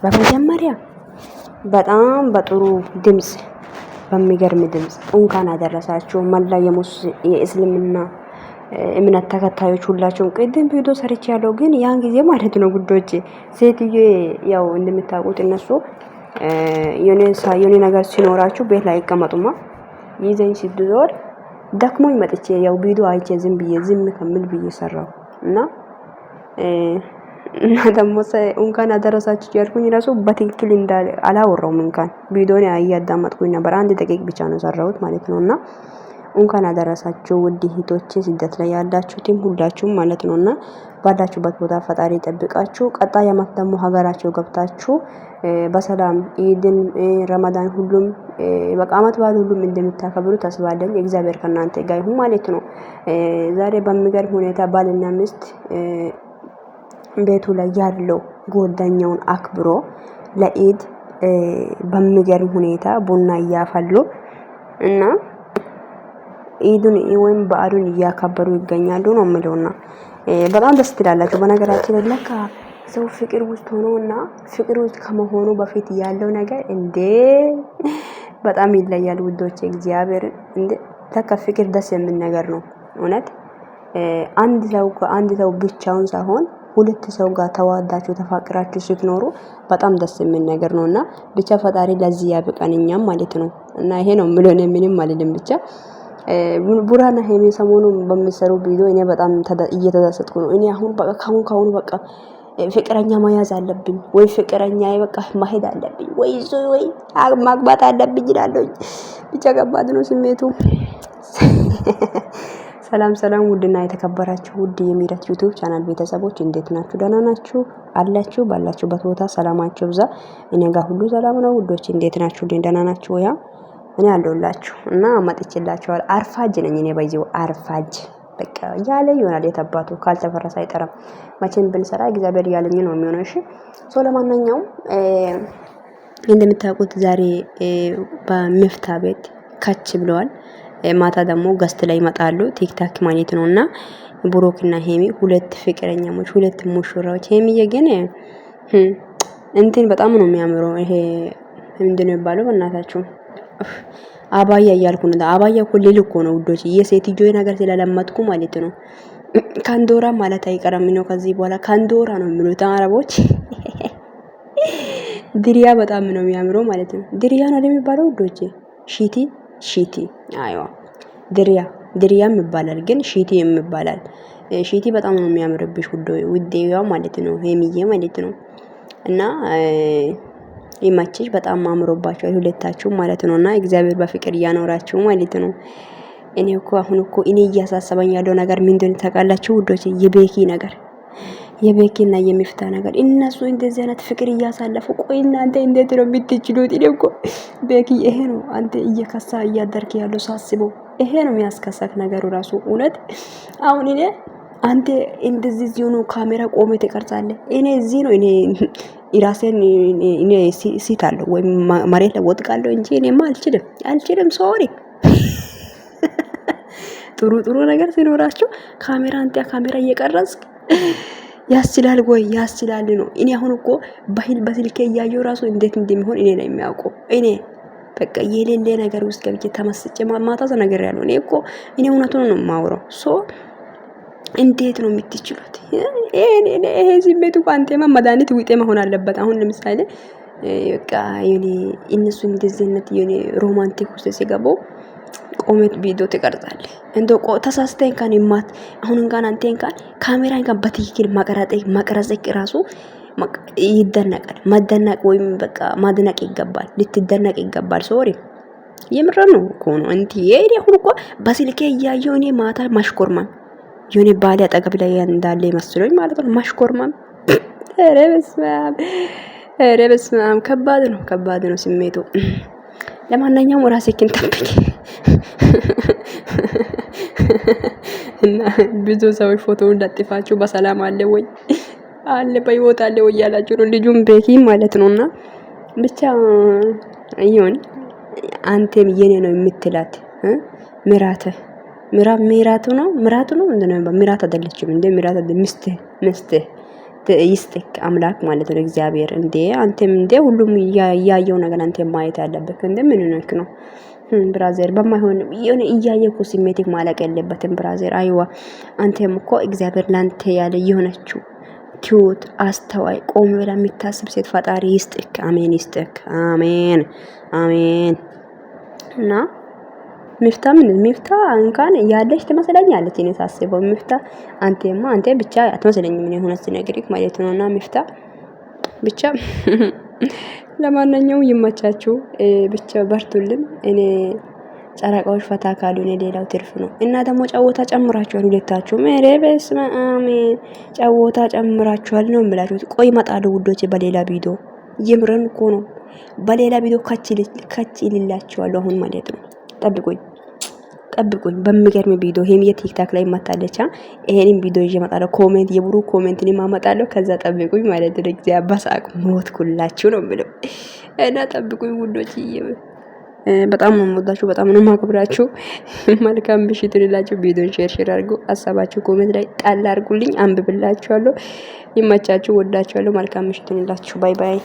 በመጀመሪያ በጣም በጥሩ ድምጽ በሚገርም ድምጽ እንኳን አደረሳችሁ መላ የእስልምና እምነት ተከታዮች ሁላችሁም። ቅድም ቪዲዮ ሰርች ያለው ግን ያን ጊዜ ማለት ነው ጉዶቼ ሴትዬ ያው እንደምታውቁት እነሱ የኔ ነገር ሲኖራችሁ ቤት ላይ ይቀመጡማ ይዘኝ ሲድዞር ደክሞኝ መጥቼ ያው ቪዲዮ አይቼ ዝም ከምል ብዬ ሰራው እና ደግሞ እንኳን አደረሳችሁ ያልኩኝ ራሱ በትክክል እንዳለ አላወራውም። እንኳን ቪዲዮን ያያዳመጥኩኝ ነበር። አንድ ደቂቃ ብቻ ነው ሰራሁት ማለት ነውና እንኳን አደረሳችሁ ውድ እህቶቼ፣ ስደት ላይ ያላችሁትም ሁላችሁም ማለት ነውና ባላችሁበት ቦታ ፈጣሪ ይጠብቃችሁ። ቀጣይ ዓመት ደግሞ ሀገራችሁ ገብታችሁ በሰላም ኢድን ረመዳን ሁሉም በቃ ዓመት በዓል ሁሉም እንደምታከብሩ ተስፋ አለኝ። እግዚአብሔር ከእናንተ ጋር ይሁን ማለት ነው። ዛሬ በሚገርም ሁኔታ ባልና ሚስት ቤቱ ላይ ያለው ጓደኛውን አክብሮ ለኢድ በሚገርም ሁኔታ ቡና እያፈሉ እና ኢዱን ወይም በዓሉን እያከበሩ ይገኛሉ ነው የምለውና በጣም ደስ ትላላችሁ። በነገራችን ላይ ለካ ሰው ፍቅር ውስጥ ሆኖና ፍቅር ውስጥ ከመሆኑ በፊት ያለው ነገር እንዴ በጣም ይለያል ውዶቼ። እግዚአብሔር እንዴ ለካ ፍቅር ደስ የሚል ነገር ነው እውነት። አንድ ሰው ብቻውን ሳይሆን ሁለት ሰው ጋር ተዋዳችሁ ተፋቅራችሁ ስትኖሩ በጣም ደስ የሚል ነገር ነውና ብቻ ፈጣሪ ለዚህ ያብቃን እኛም ማለት ነው። እና ይሄ ነው ምሎኔ ምንም አይደለም። ብቻ ቡራና ሄሜ ሰሞኑን በሚሰሩ ቪዲዮ እኔ በጣም እየተደሰትኩ ነው። እኔ አሁን በቃ ካሁን በቃ ፍቅረኛ መያዝ አለብኝ ወይ ፍቅረኛ በቃ ማሄድ አለብኝ ወይ ማግባት አለብኝ ይላልኝ። ብቻ ከባድ ነው ስሜቱ። ሰላም ውድና የተከበራችሁ ውድ የሚረት ዩቲዩብ ቻናል ቤተሰቦች እንዴት ናችሁ? ደህና ናችሁ አላችሁ? ባላችሁበት ቦታ ሰላማችሁ ብዛ። እኔ ጋር ሁሉ ሰላም ነው ውዶች። እንዴት ናችሁ? ደህና ናችሁ? ያ እኔ አለሁላችሁ እና መጥቼላችኋል። አርፋጅ ነኝ እኔ ባይዘው አርፋጅ በቃ ያለ ይሆናል የተባቱ ካልተፈረሰ አይጠራም። መቼም ብንሰራ እግዚአብሔር ያለኝ ነው የሚሆነው። እሺ ለማንኛውም እንደምታውቁት ዛሬ በሚፍታ ቤት ከች ብለዋል። ማታ ደግሞ ገስት ላይ ይመጣሉ ቲክታክ ማለት ነውና ብሩክና ሄሚ ሁለት ፍቅረኛሞች ሁለት ሙሽራዎች። ሄሚዬ ግን እንትን በጣም ነው የሚያምረው። ይሄ ምንድነው የሚባለው በእናታችሁ አባያ እያልኩ ነው። አባያ እኮ ሌላ እኮ ነው ውዶች። የሴትዮ ነገር ስለለመድኩ ማለት ነው። ካንዶራ ማለት አይቀርም ነው ከዚህ በኋላ ካንዶራ ነው የሚሉት አረቦች። ድሪያ በጣም ነው የሚያምረው ማለት ነው። ድሪያ ነው የሚባለው ውዶች። ሺቲ አይዋ ድሪያም ይባላል፣ ግን ሺቲም ይባላል። ሺቲ በጣም ነው የሚያምርብሽ ውዴዋ ማለት ነው ሄሚዬ ማለት ነው። እና ይማችሽ በጣም አምሮባችኋል ሁለታችሁ ማለት ነውና እግዚአብሔር በፍቅር ያኖራችሁ ማለት ነው። እኔ እኮ እኔ እያሳሰበኝ ያለው ነገር ምንድነው ታውቃላችሁ ውዶች? የቤኪና የሚፍታ ነገር። እነሱ እንደዚህ አይነት ፍቅር እያሳለፉ ቆይ እናንተ እንዴት ነው የምትችሉት? እኔ እኮ ቤኪ ይሄ ነው አንተ እየከሳ እያደርክ ያለው ሳስበው ይሄ ነው የሚያስከሳክ ነገሩ ራሱ እውነት። አሁን እኔ አንተ እንደዚህ ዚሁኑ ካሜራ ቆሜ ተቀርጻለህ፣ እኔ እዚህ ነው እኔ ኢራሴን እኔ ሲታለሁ ወይ መሬት ላይ ወጥቃለሁ እንጂ እኔማ አልችልም። ሶሪ ጥሩ ነገር ሲኖራችሁ ካሜራ እየቀረጽክ ያስችላል ነው። እኔ አሁን እኮ በስልኬ እያየሁ ራሱ እንዴት እንደሚሆን እኔ ነው የሚያውቀው። እኔ በቃ የሌለ ነገር ውስጥ ገብቼ ተመስጬ ማታ ነገር ያለው እኔ እውነቱን ነው የማወራው። እንዴት ነው የምትችሉት? ይሄ ስሜቱ አንተማ መድኃኒት ውጤ መሆን አለበት። አሁን ለምሳሌ በቃ እነሱ እንደዚህነት ሮማንቲክ ውስጥ ሲገቡ ቆሜት ቪዲዮ ትቀርጻለህ። እንደው ተሳስተኝ ካን ይማት አሁን እንኳን አንተ እንኳን ካሜራ እንኳን በትክክል ማቀረጽ ራሱ ይደነቃል። መደነቅ ወይም በቃ ማድነቅ ይገባል፣ ልትደነቅ ይገባል። ሶሪ የምር ነው እኮ ነው እንት የኔ ሁሉ እኮ በስልኬ እያየሁ እኔ ማታ ማሽኮርማም የኔ ባለ አጠገብ ላይ እንዳለ ይመስሎኝ ማለት ነው ማሽኮርማም። ኧረ በስመ አብ ከባድ ነው ስሜቱ። ለማንኛውም ራስህን ጠብቅ እና ብዙ ሰዎች ፎቶውን ለጥፋችሁ በሰላም አለ በህይወት አለ ወይ ያላችሁ ነው ልጁም ቤኪ ማለት ነውና ብቻ ይሁን። አንተም የኔ ነው የምትላት ምራቱ ነው ምንድነው? ምራት አይደለችም እንደ ምራት አይደል? ሚስት ይስጥክ አምላክ ማለት ነው። እግዚአብሔር እንዴ አንተም እንዴ ሁሉም ያያየው ነገር አንተ ማየት ያለበት እንዴ ምን ነክ ነው ብራዘር? በማይሆን የሆነ እያየኩ ስሜትክ ማለቅ የለበትም ብራዘር። አይዋ አንተም እኮ እግዚአብሔር ላንተ ያለ የሆነችው ኪዩት አስተዋይ ቆም ብላ የምታስብ ሴት ፈጣሪ ይስጥክ። አሜን ይስጥክ። አሜን አሜን። እና ሚፍታ እንኳን ያለሽ ትመስለኛለች እኔ ሳስበው ሚፍታ አንተ ብቻ አትመስለኝም እኔ ሆነስ ነግሪክ ማለት ነውና ሚፍታ ብቻ ለማንኛውም ይመቻችሁ ብቻ በርቱልን። እኔ ጨረቃዎች ፈታ ካሉ እኔ ሌላው ትርፍ ነው። እና ደግሞ ጨዋታ ጨምራችኋል ሁለታችሁም። ኧረ በስመ አብ ጨዋታ ጨምራችኋል ነው የምላችሁት። ቆይ እመጣለሁ ውዶቼ በሌላ ቪዲዮ የምረን እኮ ነው። በሌላ ቪዲዮ ካች ይልላችኋለሁ አሁን ማለት ነው። ጠብቁኝ በሚገርም ቪዲዮ ይሄም የቲክታክ ላይ ማታለቻ ይሄንን ቪዲዮ ይዤ እመጣለሁ። ኮሜንት የብሩ ኮሜንትን ማመጣለሁ። ከዛ ጠብቁኝ ማለት ነው። እግዚአብሔር በሳቅ ሞት ኩላችሁ ነው የምለው እና ጠብቁኝ ውዶች። በጣም ነው የምወዳችሁ፣ በጣም ነው የማከብራችሁ። መልካም ምሽት ይሁንላችሁ። ቪዲዮን ሼር አድርጉ። ሀሳባችሁ ኮሜንት ላይ ጣል አድርጉልኝ፣ አንብብላችኋለሁ። ይመቻችሁ፣ ወዳችኋለሁ። መልካም ምሽት ይሁንላችሁ። ባይ ባይ።